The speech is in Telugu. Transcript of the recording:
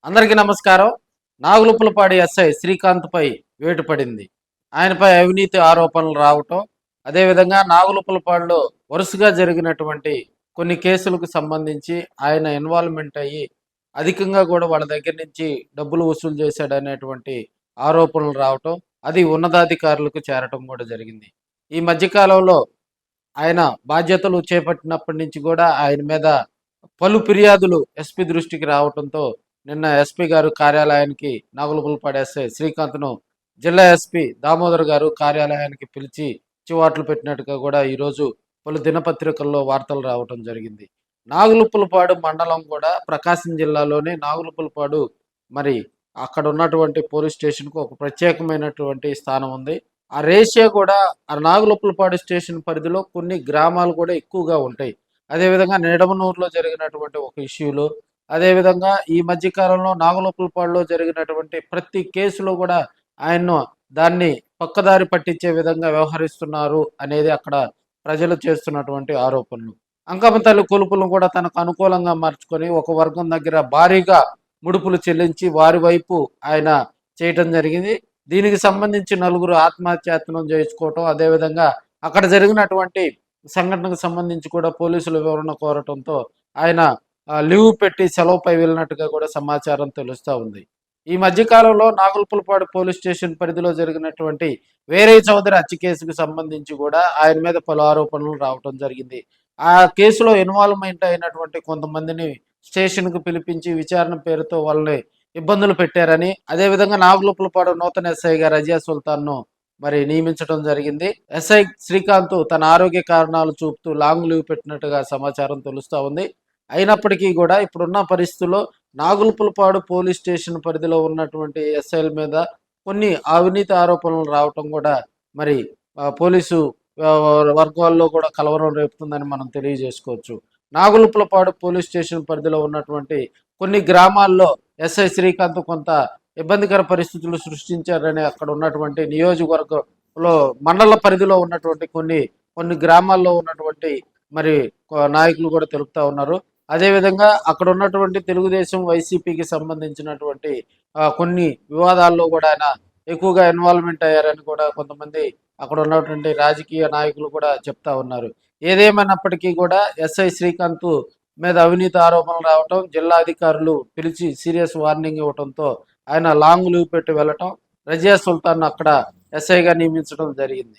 అందరికీ నమస్కారం. నాగులుపులపాడి ఎస్ఐ శ్రీకాంత్‌పై వేటు పడింది. ఆయనపై అవినీతి ఆరోపణలు రావటం, అదేవిధంగా నాగులుపులపాడులో వరుసగా జరిగినటువంటి కొన్ని కేసులకు సంబంధించి ఆయన ఇన్వాల్వ్‌మెంట్ అయ్యి, అధికంగా కూడా వాళ్ళ దగ్గర నుంచి డబ్బులు వసూలు చేశాడనేటువంటి ఆరోపణలు రావటం, అది ఉన్నతాధికారులకు చేరటం కూడా జరిగింది. ఈ మధ్య కాలంలో ఆయన బాధ్యతలు చేపట్టినప్పటి నుంచి కూడా ఆయన మీద పలు ఫిర్యాదులు ఎస్పీ దృష్టికి రావటంతో నిన్న ఎస్పీ గారు కార్యాలయానికి నాగులుపులపాడు ఎస్ఐ శ్రీకాంత్ను జిల్లా ఎస్పీ దామోదర్ గారు కార్యాలయానికి పిలిచి చివాట్లు పెట్టినట్టుగా కూడా ఈరోజు పలు దినపత్రికల్లో వార్తలు రావటం జరిగింది. నాగులుపులపాడు మండలం కూడా ప్రకాశం జిల్లాలోని నాగులుపులపాడు మరి అక్కడ ఉన్నటువంటి పోలీస్ స్టేషన్కు ఒక ప్రత్యేకమైనటువంటి స్థానం ఉంది. ఆ రేషియో కూడా ఆ నాగులుపులపాడు స్టేషన్ పరిధిలో కొన్ని గ్రామాలు కూడా ఎక్కువగా ఉంటాయి. అదేవిధంగా నిడమనూరులో జరిగినటువంటి ఒక ఇష్యూలో, అదేవిధంగా ఈ మధ్య కాలంలో నాగులుపులపాడులో జరిగినటువంటి ప్రతి కేసులో కూడా ఆయన్ను దాన్ని పక్కదారి పట్టించే విధంగా వ్యవహరిస్తున్నారు అనేది అక్కడ ప్రజలు చేస్తున్నటువంటి ఆరోపణలు. అంకమ్మ కొలుపులను కూడా తనకు అనుకూలంగా మార్చుకొని ఒక వర్గం దగ్గర భారీగా ముడుపులు చెల్లించి వారి వైపు ఆయన చేయటం జరిగింది. దీనికి సంబంధించి నలుగురు ఆత్మహత్యాయత్నం చేయించుకోవటం, అదేవిధంగా అక్కడ జరిగినటువంటి సంఘటనకు సంబంధించి కూడా పోలీసులు వివరణ కోరటంతో ఆయన లీవ్ పెట్టి సెలవుపై వెళ్ళినట్టుగా కూడా సమాచారం తెలుస్తూ ఉంది. ఈ మధ్యకాలంలో నాగులుపులపాడు పోలీస్ స్టేషన్ పరిధిలో జరిగినటువంటి వేరే చౌదరి హత్య కేసుకు సంబంధించి కూడా ఆయన మీద పలు ఆరోపణలు రావటం జరిగింది. ఆ కేసులో ఇన్వాల్వ్మెంట్ అయినటువంటి కొంతమందిని స్టేషన్కు పిలిపించి విచారణ పేరుతో వాళ్ళని ఇబ్బందులు పెట్టారని, అదేవిధంగా నాగులుపులపాడు నూతన ఎస్ఐగా రజియా సుల్తాన్ను మరి నియమించడం జరిగింది. ఎస్ఐ శ్రీకాంత్ తన ఆరోగ్య కారణాలు చూపుతూ లాంగ్ లీవ్ పెట్టినట్టుగా సమాచారం తెలుస్తూ ఉంది. అయినప్పటికీ కూడా ఇప్పుడున్న పరిస్థితుల్లో నాగులుపులపాడు పోలీస్ స్టేషన్ పరిధిలో ఉన్నటువంటి ఎస్ఐల మీద కొన్ని అవినీతి ఆరోపణలు రావటం కూడా మరి పోలీసు వర్గాల్లో కూడా కలవరం రేపుతుందని మనం తెలియజేసుకోవచ్చు. నాగులుపులపాడు పోలీస్ స్టేషన్ పరిధిలో ఉన్నటువంటి కొన్ని గ్రామాల్లో ఎస్ఐ శ్రీకాంత్ కొంత ఇబ్బందికర పరిస్థితులు సృష్టించారని అక్కడ ఉన్నటువంటి నియోజకవర్గంలో మండల పరిధిలో ఉన్నటువంటి కొన్ని గ్రామాల్లో ఉన్నటువంటి మరి నాయకులు కూడా తెలుపుతా ఉన్నారు. అదేవిధంగా అక్కడ ఉన్నటువంటి తెలుగుదేశం వైసీపీకి సంబంధించినటువంటి కొన్ని వివాదాల్లో కూడా ఆయన ఎక్కువగా ఇన్వాల్వ్మెంట్ అయ్యారని కూడా కొంతమంది అక్కడ ఉన్నటువంటి రాజకీయ నాయకులు కూడా చెప్తా ఉన్నారు. ఏదేమైనప్పటికీ కూడా ఎస్ఐ శ్రీకాంత్ మీద అవినీతి ఆరోపణలు రావటం, జిల్లా అధికారులు పిలిచి సీరియస్ వార్నింగ్ ఇవ్వడంతో ఆయన లాంగ్ లీవ్ పెట్టి వెళ్ళటం, రజియా సుల్తాన్ అక్కడ ఎస్ఐగా నియమించడం జరిగింది.